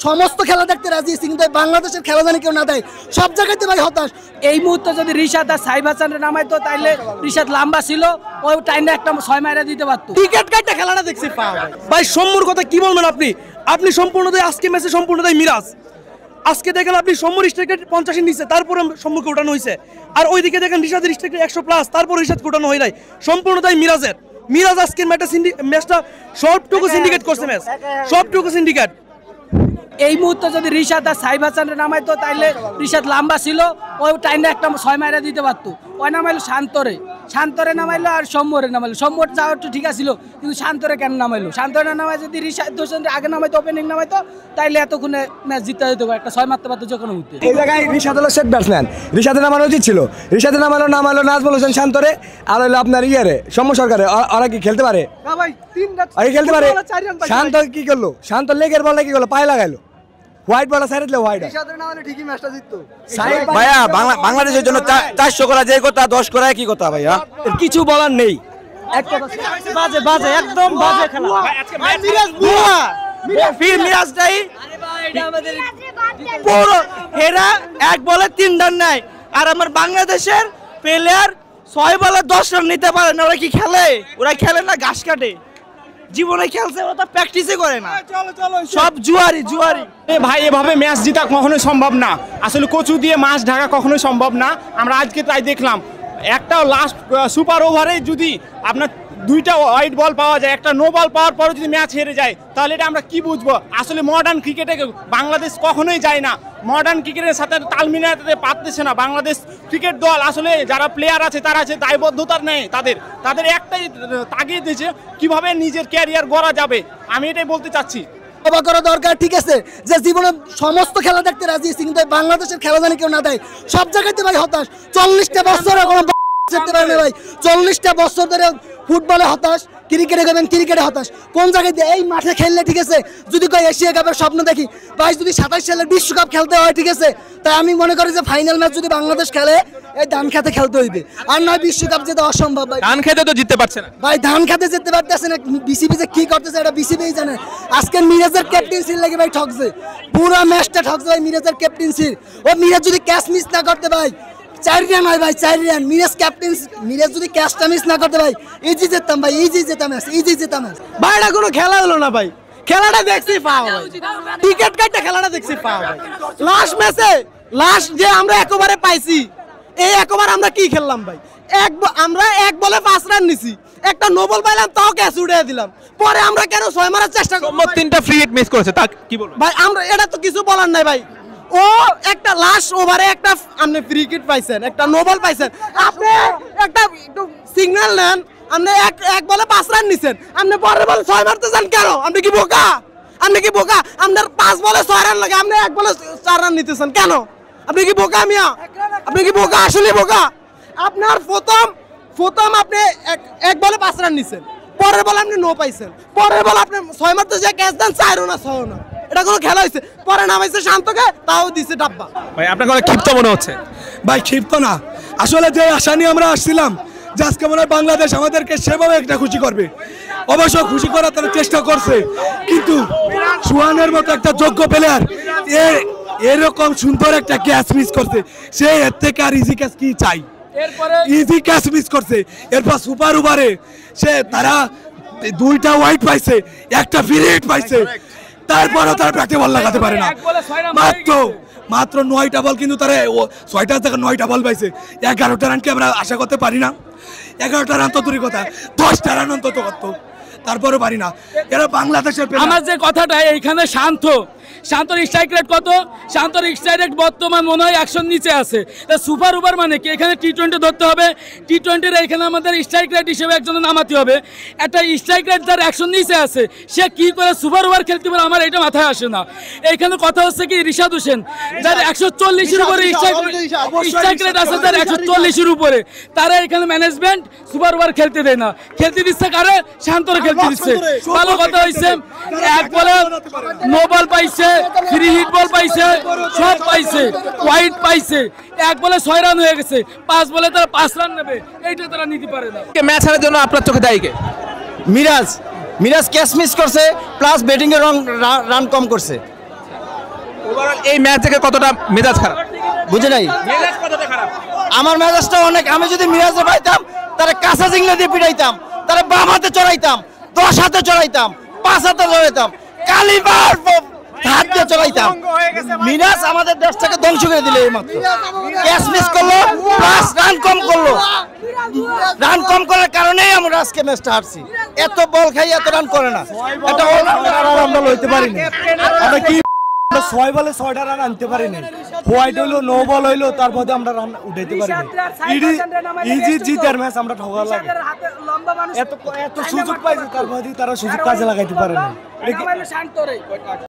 সমস্ত খেলা দেখতে রাজি আছি, কিন্তু বাংলাদেশের খেলা জানি কেউ না দেয়, সব জায়গাতে ভাই হতাশ। এই মুহূর্তে যদি রিশাদ আর সাইফ হাসান নামাইতো তাইলে রিশাদ লম্বা ছিল, ওই টাইমে একটা 6 মাইরা দিতে পারতো। টিকেট কাটটা খেলাটা দেখছি ভাই। সম্মুর কথা কি বলবেন আপনি? আপনি সম্পূর্ণতাই আজকে ম্যাচে সম্পূর্ণতাই মিরাজ। আজকে দেখেন আপনি সম্মুর স্ট্রাইক রেট 50 নিচে, তারপরে সম্মুখে উঠানো হয়েছে। আর ওইদিকে দেখেন রিশাদের স্ট্রাইক রেট 100+, তারপর রিশাদকে উঠানো হয় নাই। সম্পূর্ণতাই মিরাজের। মিরাজ আজকের ম্যাচটা সবটুকু সিন্ডিকেট করছে, ম্যাচ সবটুকু সিন্ডিকেট। এই মুহূর্তে যদি রিশাদ আর সাইফ হাসান নামাইতো তাইলে রিশাদ লম্বা ছিল, ওই টাইমে একটা 6 মাইরা দিতে পারতো। ওই নামাইলো শান্তরে নামাইলো আর সম্মরে নামাইলো। সম্মর যাওয়ার তো ঠিক আছিল, কিন্তু শান্তরে কেন নামাইলো? শান্তরে নামাই যদি রিশাদ হোসেন আগে নামাইতো, ওপেনিং নামাইতো, তাইলে এতক্ষণে ম্যাচ জিতে যেত, একটা 6 মারতে পারতো যে কোনো মুহূর্তে। এই জায়গায় রিশাদ হলো সেট ব্যাটসম্যান, রিশাদে নামানো উচিত ছিল। রিশাদে নামালো নাজমুল হোসেন শান্তরে, আর হলো আপনার সৌম্য সরকারে। ওরা কি খেলতে পারে? খেলতে পারে। শান্ত কি করলো? শান্ত লেগের বলে কি করলো? পায়ে লাগাইলো, হোয়াইট বল সাইড দিলে হোয়াইট। ঠিকই ম্যাচটা জিততো ভাইয়া। বাংলাদেশের জন্য 400 করা যে কথা, 10 করা কি কথা ভাইয়া? কিছু বলার নেই। এক কথা বাজে একদম বাজে খেলা। মিরাজটাই পুরো হেরা 1 বলে 3 রান নেয়, আর আমার বাংলাদেশের প্লেয়ার 6 বলে 10 রান নিতে পারে না। ওরা কি খেলে? ওরা খেলে না, ঘাস কাটে। জীবনে খেলছে, ওরা তো প্র্যাকটিসই করে না, সব জুয়ারি। ভাই এভাবে ম্যাচ জিতা কখনোই সম্ভব না। আসলে কচু দিয়ে মাছ ঢাকা কখনোই সম্ভব না। আমরা আজকে তাই দেখলাম, একটা লাস্ট সুপার ওভারে যদি আপনার 2টা হোয়াইট বল পাওয়া যায়, একটা নো বল পাওয়ার পরে যদি ম্যাচ হেরে যায়, তাহলে এটা আমরা কি বুঝবো? আসলে মডার্ন ক্রিকেটে বাংলাদেশ কখনোই যায় না, মডার্ন ক্রিকেটের সাথে তাল মিলাতে পারতেছে না বাংলাদেশ ক্রিকেট দল। আসলে যারা প্লেয়ার আছে তারা আছে দায়বদ্ধতার নেই, তাদের একটাই তাগিদ দিয়েছে কিভাবে নিজের ক্যারিয়ার গড়া যাবে। আমি এটাই বলতে চাচ্ছি। করা দরকার, ঠিক আছে, যে জীবনে সমস্ত খেলা দেখতে রাজি আছি, কিন্তু বাংলাদেশের খেলা জানি কেউ না দেয়, সব জায়গাতে ভাই হতাশ। 40টা বছর কোনো জিততে পারে না ভাই। 40টা বছর ধরে ফুটবলে হতাশ, ক্রিকেটে গেবেন ক্রিকেটে হতাশ। কোন জায়গায় দিয়ে এই মাঠে খেললে ঠিক আছে, যদি কয় এশিয়া কাপের স্বপ্ন দেখি ভাই, যদি 27 সালের বিশ্বকাপ খেলতে হয় ঠিক আছে, তাই আমি মনে করি যে ফাইনাল ম্যাচ যদি বাংলাদেশ খেলে, এই ধান খেতে খেলতে হইবে, আর নয় বিশ্বকাপ যেতে অসম্ভব ভাই। ধান খেতে তো জিততে পারছে না ভাই, ধান খেতে যেতে পারতেছে না। বিসিবি যে কি করতেছে এটা বিসিবিই জানে। আজকে মিরাজের ক্যাপ্টেন্সির লাগে ভাই ঠকছে, পুরো ম্যাচটা ঠকছে ভাই মিরাজের ক্যাপ্টেন্সির। ও মিরাজ যদি ক্যাচ মিস না করতে ভাই, 4 রান হয় ভাই, 4 রান। মিরাজ যদি ক্যাচটা মিস না করতে ভাই, ইজি যেতাম ভাই, ইজি যেতাম ম্যাচ। ভাই এটা কোনো খেলা হলো না ভাই, খেলাটা দেখছি পাও ভাই। টিকেট কাটটা খেলাটা দেখছি পাও ভাই। লাস্ট ম্যাচে যে আমরা একবারে পাইছি, এই একবার আমরা কি খেললাম ভাই? আমরা 1 বলে 5 রান নিছি, একটা নো বল পাইলাম, তাও ক্যাচ উড়িয়ে দিলাম। পরে আমরা কেন 6 মারার চেষ্টা করব? 3টা ফ্রি হিট মিস করেছে, তা কি বলবো ভাই? আমরা এটা তো কিছু বলার নাই ভাই। ও একটা লাস্ট ওভারে একটা আপনি ফ্রি হিট পাইছেন, একটা নো বল পাইছেন, আপনি একটা সিগন্যাল নেন, আপনি 1 বলে 5 রান নিছেন, আপনি পরের বলে 6 মারতেছেন কেন? আপনি কি বোকা? আপনার 5 বলে 6 রান লাগে, আপনি 1 বলে 4 রান নিতেছেন কেন? আপনি কি বোকা মিয়া? আপনি কি বোকা? আসলে বোকা। আপনার প্রথম আপনি 1 বলে 5 রান নিছেন, পরের বলে আপনি নো পাইছেন, পরের বলে আপনি 6 মারতে যে ক্যাচ দেন 4 না 6 না, এটা কোনো খেলা হয়েছে? পরে নামাইছে শান্তকে, তাও দিছে ডাব্বা। ভাই আপনাকে অনেক ক্ষিপ্ত মনে হচ্ছে। ভাই ক্ষিপ্ত না, আসলে যে আশা নিয়ে আমরা আসছিলাম যে আজকে মনে হয় বাংলাদেশ আমাদেরকে সেভাবে একটা খুশি করবে, অবশ্য খুশি করার তারা চেষ্টা করছে, কিন্তু সুহানের মতো একটা যোগ্য প্লেয়ার এরকম সুন্দর একটা ক্যাচ মিস করছে, সে এর থেকে আর ইজি ক্যাচ কি চাই? ইজি ক্যাচ মিস করছে। এরপর সুপার ওভারে তারা 2টা হোয়াইট পাইছে, একটা ফ্রি হিট পাইছে, তারপরও তারা ব্যাটে বল লাগাতে পারে না। মাত্র 9টা বল, কিন্তু তারা 6টা থেকে 9টা বল পাইছে। 11টা রানকে আমরা আশা করতে পারি না। 11টা রান তো দূরের কথা, 10টা রান অন্তত করতো, তারপরও পারি না। এরা বাংলাদেশের আমার যে কথাটা এইখানে শান্তর স্ট্রাইক রেট কত? শান্তর স্ট্রাইক রেট বর্তমান মনে হয় 100 নিচে আছে। সুপার ওভার মানে কি? এখানে টি-20 ধরতে হবে, টি-20-র এখানে আমাদের স্ট্রাইক রেট হিসেবে একজনের নামাতে হবে। একটা স্ট্রাইক রেট যার 100 নিচে আছে, সে কি করে সুপার ওভার খেলতে পারে? আমার এটা মাথায় আসে না। এইখানে কথা হচ্ছে কি, রিশাদ হোসেন যার 140-এর উপরে স্ট্রাইক রেট আছে, তার 140-এর উপরে, তারা এখানে ম্যানেজমেন্ট সুপার ওভার খেলতে দেয় না। খেলতে দিচ্ছে কারে? শান্তরে খেলতে দিচ্ছে। ভালো কথা হয়েছে, 1 বলে নো বল পাইছে, ফ্রি হিট বল পাইছে, সব পাইছে, হোয়াইট পাইছে, 1 বলে 6 রান হয়ে গেছে, 5 বলে তারা 5 রান নেবে, এইটা তারা নিতে পারে না। ম্যাচ হারার জন্য আপনার চোখে দায়ী কে? মিরাজ ক্যাচ মিস করছে, প্লাস ব্যাটিং এর রান কম করছে। ওভারঅল এই ম্যাচ থেকে কতটা মেজাজ খারাপ? বুঝে নাই মেজাজ কতটা খারাপ? আমার মেজাজটা অনেক, আমি যদি মিরাজে পাইতাম তারা কাঁচা জিংলা দিয়ে পিটাইতাম, তারা বাম হাতে চড়াইতাম, 10 হাতে চড়াইতাম, 5 হাতে চড়াইতাম, কালিবার হাত দিয়ে চড়াইতাম। মিরাজ আমাদের দেশটাকে ধ্বংস করে দিলে এই মাত্র ক্যাচ মিস করলো, প্লাস রান কম করলো। রান কম করার কারণেই আমরা আজকে ম্যাচটা হারছি। এত বল খাই এত রান করে না, এটা আমরা লইতে পারি না। আমরা কি 6 বলে 6টা রান আনতে পারি না। হোয়াইট হইলো, নো বল হইলো, তারপরে আমরা রান উঠাইতে পারি না। ইজি জিতার ম্যাচ আমরা ঠকা লাগে। এত সুযোগ পাইছে, তারপরে তারা সুযোগ কাজে লাগাইতে পারে না।